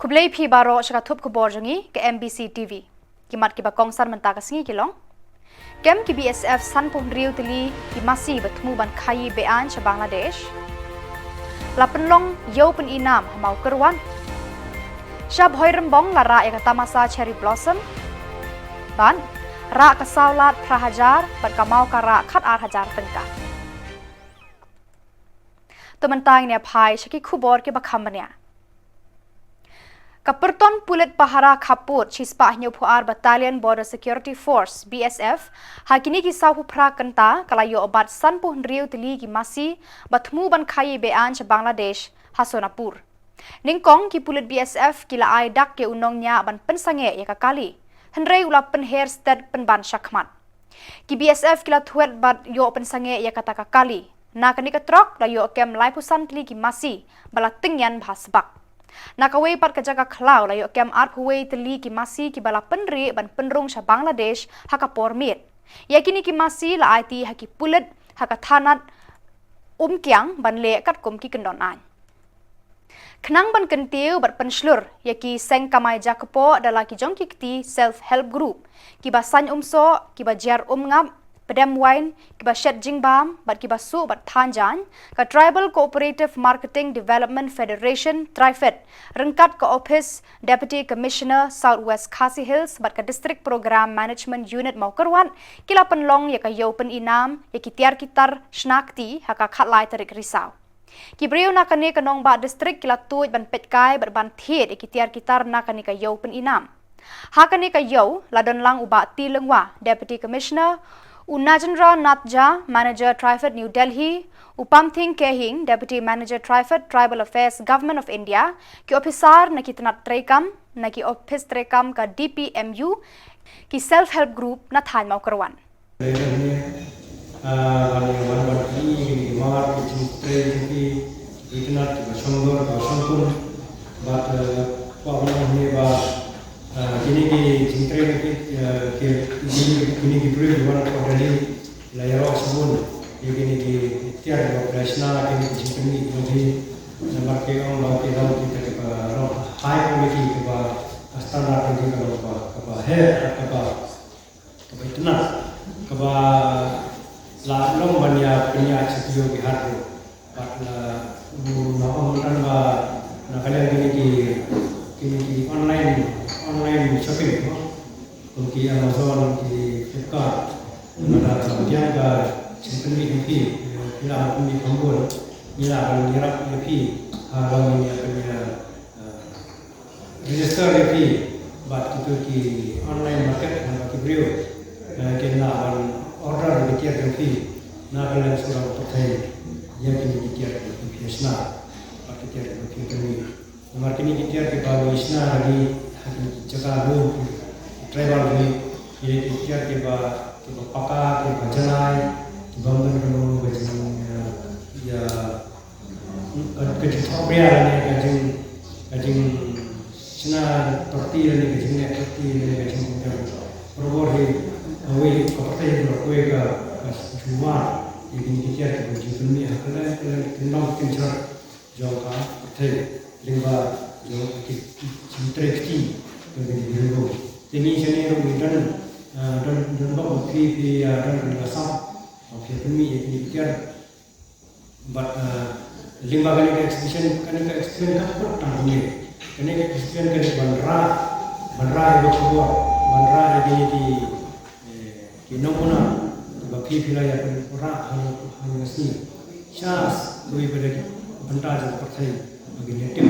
Kublai pi baro shakatup Khubor jangi ke MBCTv. Kimat ki bakong san menta ka singi kilong. Kem ki BSF san pun riu tili ki masih bertemu ban kayi bean sa Bangladesh. Lapenlong yo pen inam mau kerwan. Syab hoi rembong la ra ya kata masa cherry blossom. Ban ra ka saulat prahajar bat ka mau ka ra khat ar hajar tengka. Tementang ni pai shaki Khubor ki bakamnya. Kaperton Pulit Pahara Khapur Chispa Nyo Puar Battalion Border Security Force BSF hakini ki sahu pra kenta kalayo obat sanpuh riu tili ki masi batmu ban khayi bean sa Bangladesh Hasonapur. Ningkong ki Pulit BSF kila ai dak ke unongnya ban pensange ya kakali. Henrei ula penher sted penban syakmat. Ki BSF kila tuet bat yo pensange ya kata kakali. Nakani ketrok la yo kem lai pusan tili ki masi bala tingyan bahasbak. Nakaway pat kajaga klau layo kem arpway teli ki masi ki bala penri ban penrung sa Bangladesh haka pormit. Yakini ki masi la IT haki pulit haka thanat kyang ban le kat kum ki kendon an. Kenang ban kentiu bat penslur yaki seng kamai jakepo adalah ki jong kiti self help group ki basan umso ki bajar ngap pedam wine ki ba shed jingbam bat ki basu bat thanjan ka Tribal Cooperative Marketing Development Federation Trifed rengkat ke office Deputy Commissioner Southwest Khasi Hills bat ka District Program Management Unit mau kerwan kila penlong ya ka yo pen inam ya ki tiar kitar snakti haka khatlai tarik Risaw ki brio nakani kanong ba district kila tuj ban petkai bat ban thiet ya ki tiar kitar nakani ka yo pen inam hakani ka yo ladon lang uba ti lengwa Deputy Commissioner Unajendra Natja, Manager Trifed New Delhi, Upamthing Kehing, Deputy Manager Trifed Tribal Affairs Government of India, ki officer na ki tanat trekam, na ki office trekam ka DPMU, ki self-help group na than mau kerwan. Kini ki cintre kini ki beri luar kota ini layar sebun kini ki tiar operasional kini ki cintre ni jadi nampak ke orang bagi tahu kita ke high quality ke standar ini ke hair ke itu nak ke long banyak banyak studio di harus nak mungkin nak kalian kini online shopping ki Amazon ki Flipkart mana kemudian ke sendiri ki bila kami Khubor bila kami nyerap ki kami punya register ki bat itu ki online market dan bagi beliau kena order dikira ki nak kalian surat terkait yang kini dikira ki biasa bagi dikira ki kami nomor kini dikira ki bawa isna lagi jika lu travel ni ini dikira ki paka ki bajanai ki bangun dulu macam ya kerja pria ni kajing cina torti ni kajing Khubor ni awal kota ni berkuai ke cuma ini dikira ki kajing ni akhirnya kenal kencar jauh kan lingba jauh cintre ki begitu ini jenis rumah dan bukti dan rasam oke kami ini kira but lima kali exhibition kan pertama ni ini exhibition kan bandra itu Khubor bandra ini di nomor bukti wilayah orang hanya sini syas lebih pada benda yang percaya begini tim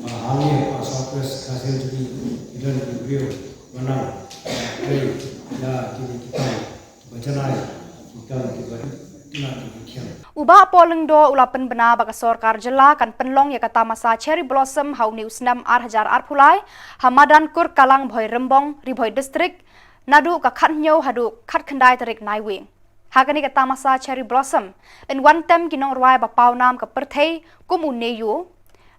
halnya Southwest Khasi jadi dan beliau mana ya kita bacanai kita Uba poleng do ulapan bena baka sorkar Jylla kan penlong ya kata masa cherry blossom hau ni usnam hajar arpulai hamadan kur kalang bhoi rembong ribhoi district nadu ka khat nyau hadu khat khandai tarik naiwing hakani kata masa cherry blossom in one time kinong ruai ba paunam ka perthei kum uneyu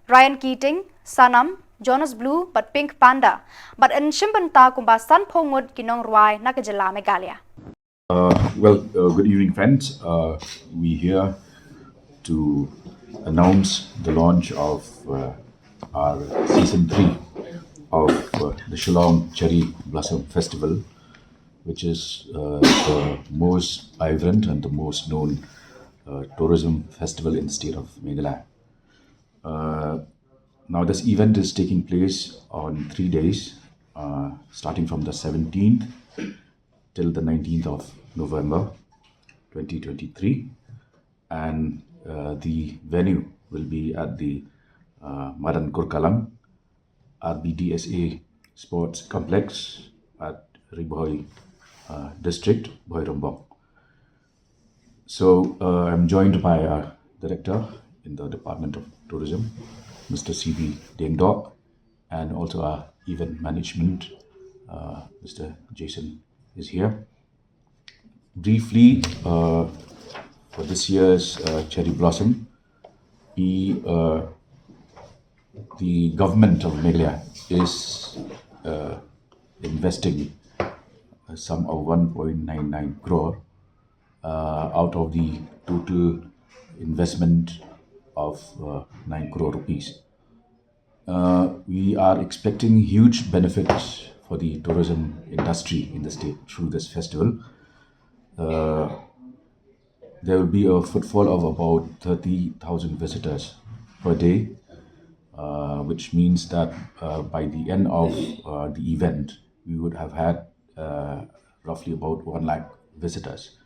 Ryan Keating Sanam Jonas Blue but Pink Panda but in Shimbanta kumba san phongud kinong ruai na ka Jylla Meghalaya. Good evening, friends. We here to announce the launch of our season 3 of the Shillong Cherry Blossom Festival, which is the most vibrant and the most known tourism festival in the state of Meghalaya. Now, this event is taking place on 3 days, starting from the 17th till the 19th of November 2023. And the venue will be at the Madan Kurkalang RBDSA Sports Complex at Riboy District, Boy Rombong. So I'm joined by our director in the Department of Tourism, Mr. C.B. Dengdok, and also our event management, Mr. Jason is here. Briefly, for this year's Cherry Blossom, the government of Meghalaya is investing a sum of 1.99 crore out of the total investment of 9 crore rupees. We are expecting huge benefits for the tourism industry in the state through this festival. There will be a footfall of about 30,000 visitors per day, which means that by the end of the event, we would have had roughly about 1 lakh visitors.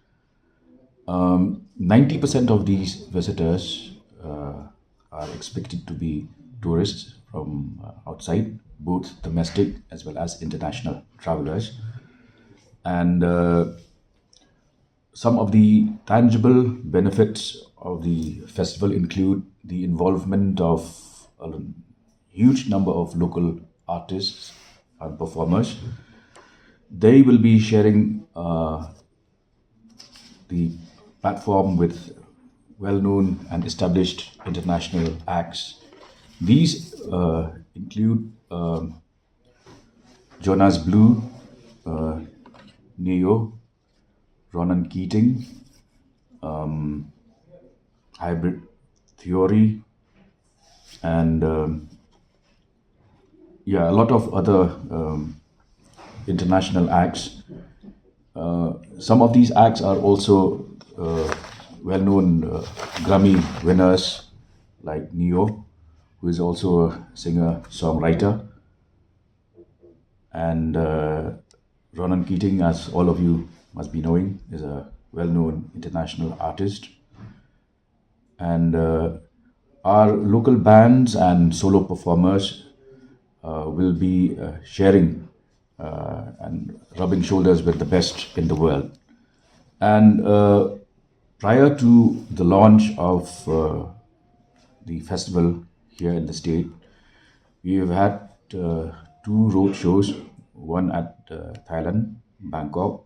90% of these visitors are expected to be tourists from outside, both domestic as well as international travelers. And some of the tangible benefits of the festival include the involvement of a huge number of local artists and performers. They will be sharing the platform with well-known and established international acts. These include Jonas Blue, Neo, Ronan Keating, Hybrid Theory, and a lot of other international acts. Some of these acts are also well-known Grammy winners like Neo, who is also a singer-songwriter, and Ronan Keating, as all of you must be knowing, is a well-known international artist. And our local bands and solo performers will be sharing and rubbing shoulders with the best in the world. And prior to the launch of the festival here in the state, we have had 2 road shows, one at Thailand, Bangkok,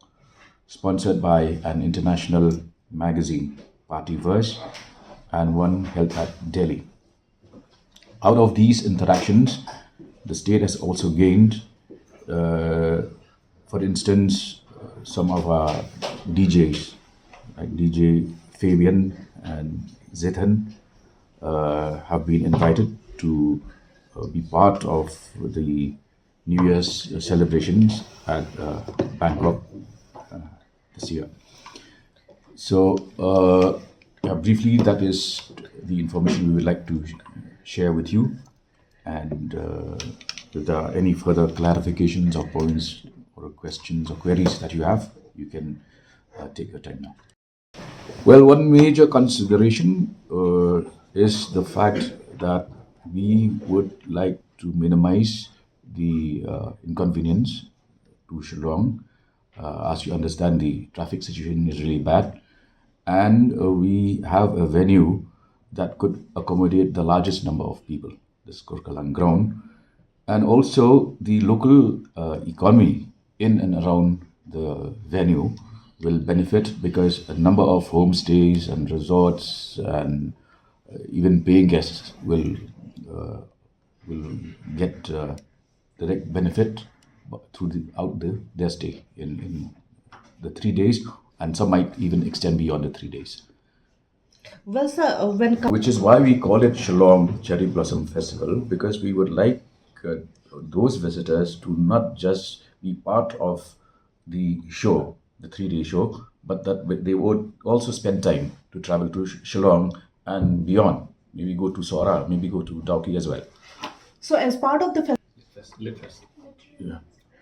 sponsored by an international magazine, Partyverse, and one held at Delhi. Out of these interactions, the state has also gained, for instance, some of our DJs, like DJ Fabian and Zethan, have been invited to be part of the New Year's celebrations at Bangkok this year. So, briefly, that is the information we would like to share with you. And if there are any further clarifications or points or questions or queries that you have, you can take your time now. Well, one major consideration is the fact that we would like to minimize the inconvenience to Shillong. As you understand, the traffic situation is really bad, and we have a venue that could accommodate the largest number of people, this Kurkalang ground, and also the local economy in and around the venue will benefit, because a number of homestays and resorts and even paying guests will get direct benefit throughout their stay in the 3 days, and some might even extend beyond the 3 days. Well, sir, Which is why we call it Shillong Cherry Blossom Festival, because we would like those visitors to not just be part of the show, the 3-day show, but that they would also spend time to travel to Shillong and beyond. Maybe go to Sora, maybe go to Tauki as well. so as part of the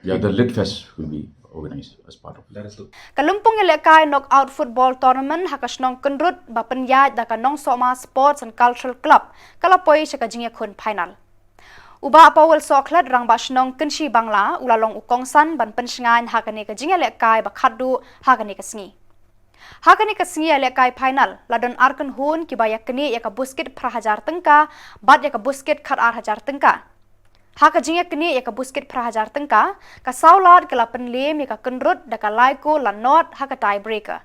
Yeah, the Lit Fest will be organized as part of that. Kalumpong Elekai knockout football tournament hakasnong kendrut bapenyaj da kanong Soma Sports and Cultural Club kalapoi sakajingya kun final. Uba apawal soklat rang basnong kenshi bangla ulalong ukongsan ban pensngan hakane kajingya lekai bakhadu hakane kasngi. Hakane kasngi lekai final ladon arkan hun kibaya kene yaka busket prahajar tengka bat yaka busket khat hajar tengka. Haka jingya kini yaka busket prahajar tengka ka saulat kala penlem yaka kendrut daka laiko lanot haka tiebreaker.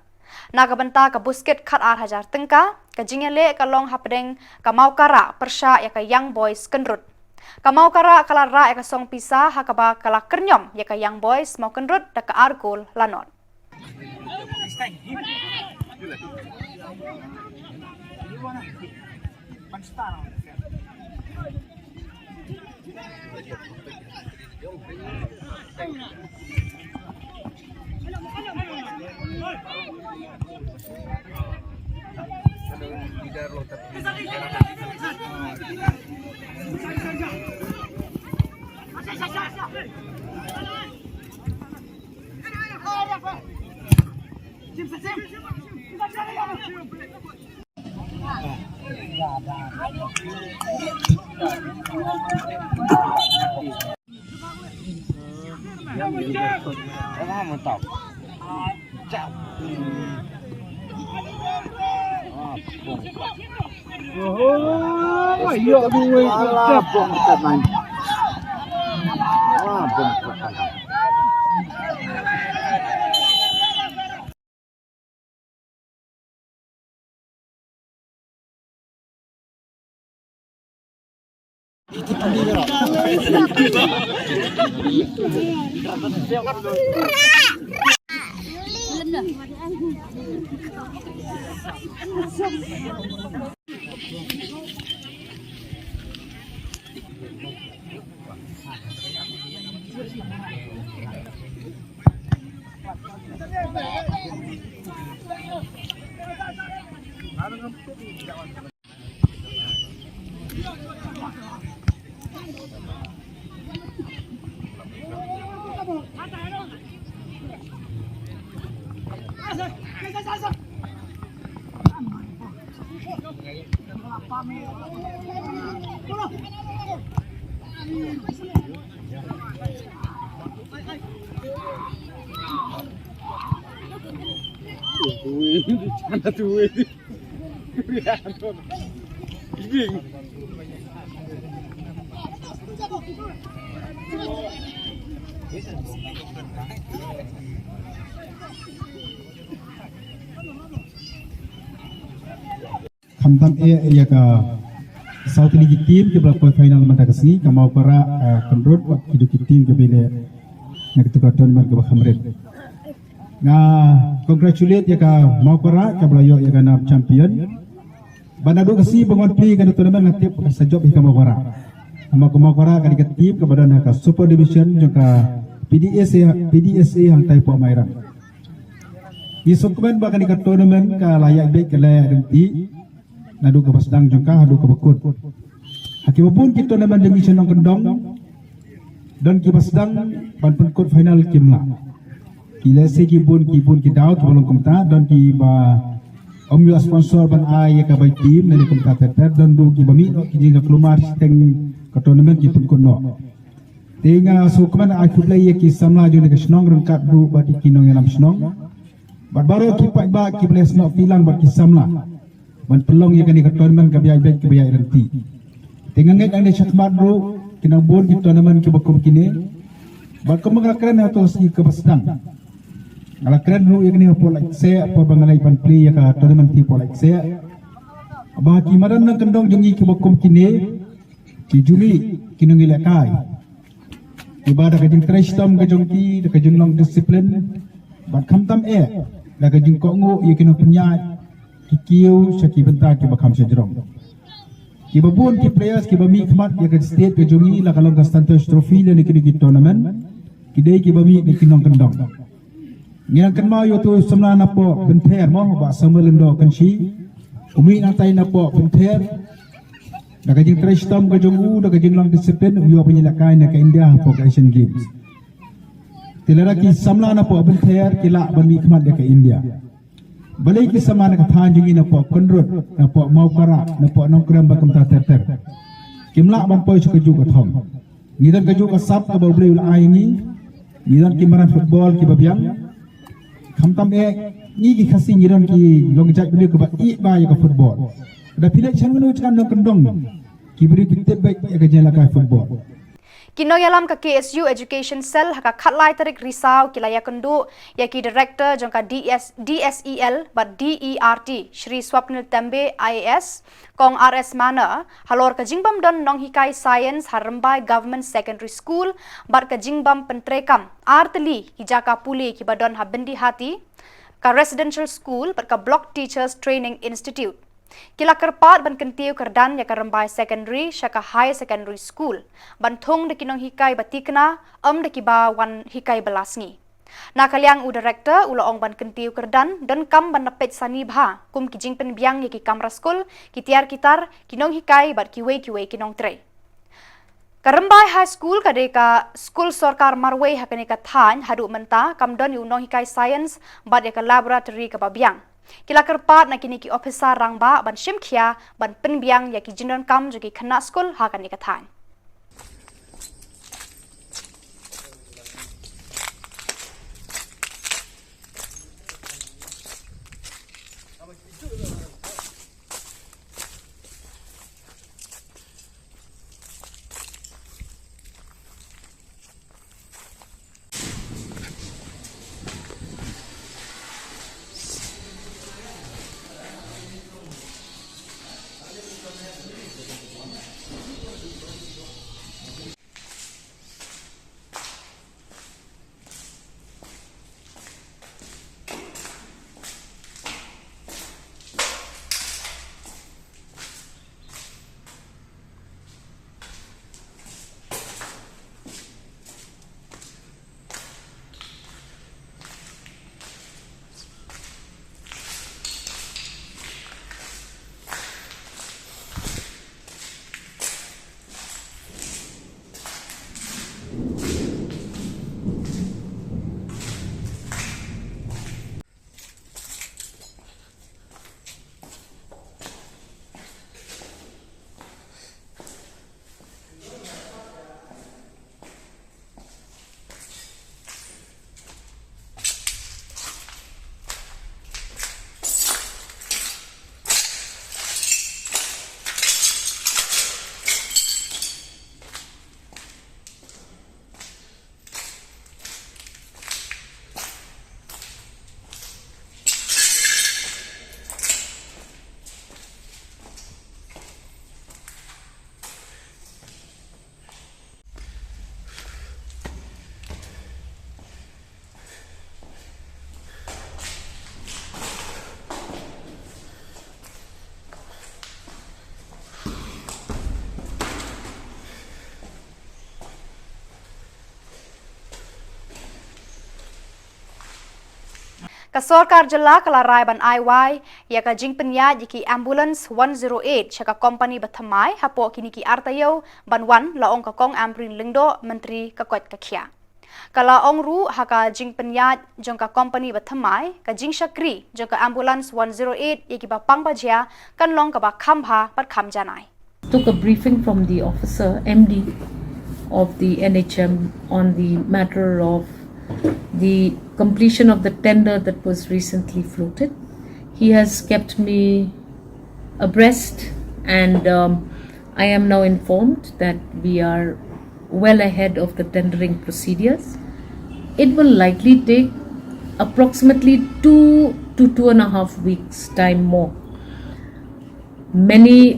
Naga benta ka busket khat hajar tengka ka jingya le ka long hapdeng ka maukara persya yaka young boys kendrut. Ka maukara kala ra yaka song pisa haka ba kala kernyom yaka young boys mau kendrut daka argol lanot. Kamtam ya ka South League team ke berapa final mata kesini kamau para kendrut hidup tim ke bila nak tukar tournament ke Bahamret. Congratulate ya ka mau para ke belayo ya ka nab champion. Banado kasi bangun play ke tournament nanti sejauh hingga mau para. Mau para ke dekat tim ke badan ka Super Division juga PDSA yang type Mairang. Isokmen bahkan dekat tournament ke layak baik ke layak nanti. Nadu ke pasdang jangka hadu ke bekut. Hakim pun kita nama demi senang kendong dan ki pasdang pan penkut final kimla. Kila se ki bun ki dau ki bolong kumta dan ki ba om yu sponsor ban ai ka bai tim nele kumta teter dan du ki bami ki jinga kelumar steng ke tournament ki penkut no. Tinga sukman ai kublai ki samla ju ne ke senong rengkat du ba ki kinong yang senong. Baru ki pai ba ki boleh senok tilang ba ki samla. Man pelong yang kini tournament kebiayaan baik kebiayaan nanti. Tengah ngai anda syakmat ro kena bon di tournament ke bakum kini. Bakum mengalakran atau si ke pasdang. Alakran ro yang kini polak se apa bangalai pan play ya ka tournament ti polak se. Bah ki maran nang kendong jongi ke bakum kini. Ki jumi kinung ilakai. Ibadah ka jing trestom ka jongki ka jing long disiplin. Bat kamtam da ka jing kongo ya kini penyat ki kiu syaki benta ki bakam sejrong. Ki babun ki players ki bami khmat ya ke state ke jongi la kalong ka Santos Trophy le ki tournament ki dei ki bami ni kinong kendong. Ngiang kan mau yo tu semna na po benther mo ba samelendo kan si umi na tai na po benther da ka jing tristom ka jongu da ka jing long disiplin yo penyilakai na ka India po ka Asian Games. Tilara ki samla na po benther kila bami khmat ya ka India. Balai ki sama na kathan jingi na po konrot na po mau kara na po nongkram bakam ta ter kimla ban po ka ju ka thom nidan ka ju ka sap ka bablei ul ai ni nidan ki maran football ki babyang khamtam e ni ki khasi nidan ki longjak beli ka ba I ba ya ka football da pilek chan nu chan nong kendong ki beri ki tebek ya ka Jylla ka football. Kinoyalam ka KSU Education Cell haka khatlai tarik Risaw kilaya kundu yaki director jongka DSEL but DERT Shri Swapnil Tembe IAS kong RS Mana halor ka jingbam don nong hikai science harambai government secondary school but ka jingbam pentrekam artli hijaka puli ki badon habendi hati ka residential school but ka block teachers training institute. Kila kerpat ban kentiu kerdan ya karambai secondary syaka high secondary school bantung de kinong hikai batikna de kiba wan hikai belasngi. Nakaliang u director ulo ong ban kentiu kerdan dan kam ban napet sani bha kum ki jingpen biang ya ki kamra school ki tiar kitar kinong hikai bat kiwe kinong tre. Karambai high school kadeka school sorkar marway hakane ka than hadu menta kam don u nong hikai science bat ya ka laboratory ka babiang. Kila kerpat na kini ki officer rangba ban shimkhia ban penbiang ya ki jindon kam jogi khana school ha kan ikathan. Ka sorkar Jylla kalarai ban IY ya ka jingpenya jiki ambulance 108 syaka company bathamai hapo kini ki artayo ban wan laong ka kong amprin lingdo menteri kakot kakhia. Kala ong ru haka jingpenya jongka company bathamai ka jing syakri jongka ambulance 108 yaki ba pangbajia kan long ka ba khambha pat khamjanai. Took a briefing from the officer MD of the NHM on the matter of the completion of the tender that was recently floated. He has kept me abreast and I am now informed that we are well ahead of the tendering procedures. It will likely take approximately 2 to 2.5 weeks time more. Many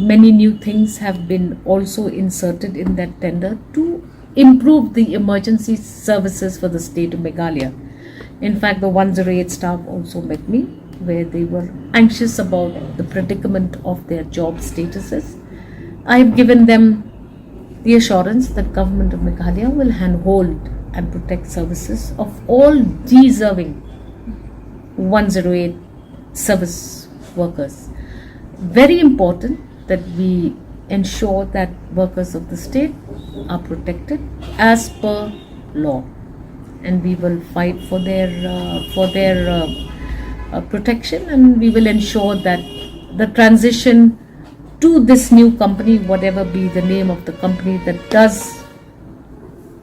many new things have been also inserted in that tender to improve the emergency services for the state of Meghalaya. In fact, the 108 staff also met me, where they were anxious about the predicament of their job statuses. I have given them the assurance that Government of Meghalaya will handhold and protect services of all deserving 108 service workers. Very important that we ensure that workers of the state are protected as per law, and we will fight for their protection, and we will ensure that the transition to this new company, whatever be the name of the company that does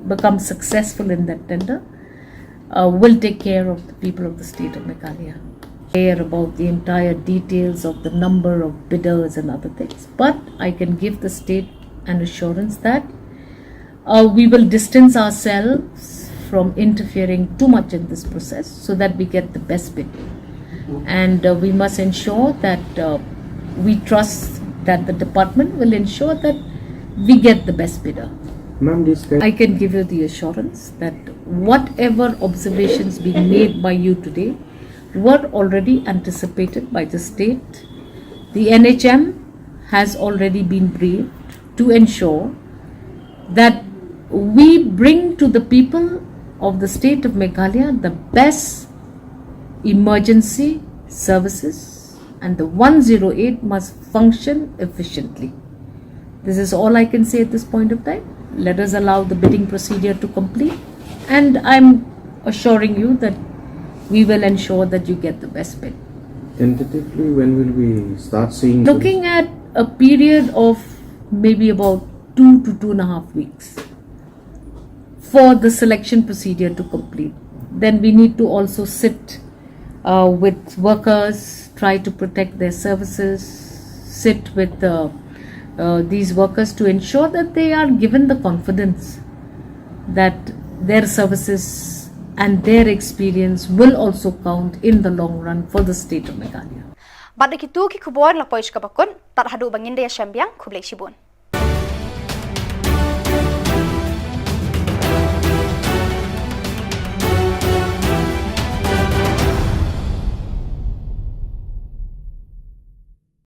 become successful in that tender, will take care of the people of the state of Meghalaya. Care about the entire details of the number of bidders and other things, but I can give the state an assurance that we will distance ourselves from interfering too much in this process so that we get the best bid. And we must ensure that we trust that the department will ensure that we get the best bidder. I can give you the assurance that whatever observations being made by you today were already anticipated by the state. The NHM has already been briefed to ensure that we bring to the people of the state of Meghalaya the best emergency services, and the 108 must function efficiently. This is all I can say at this point of time. Let us allow the bidding procedure to complete, and I'm assuring you that we will ensure that you get the best bid. Tentatively, when will we start seeing? Looking at a period of maybe about 2 to 2.5 weeks for the selection procedure to complete. Then we need to also sit with workers, try to protect their services, sit with these workers to ensure that they are given the confidence that their services and their experience will also count in the long run for the state of Meghalaya. Badak itu ki Khubor la pois ka bakun tar hadu bangin dia syambiang khublek sibun.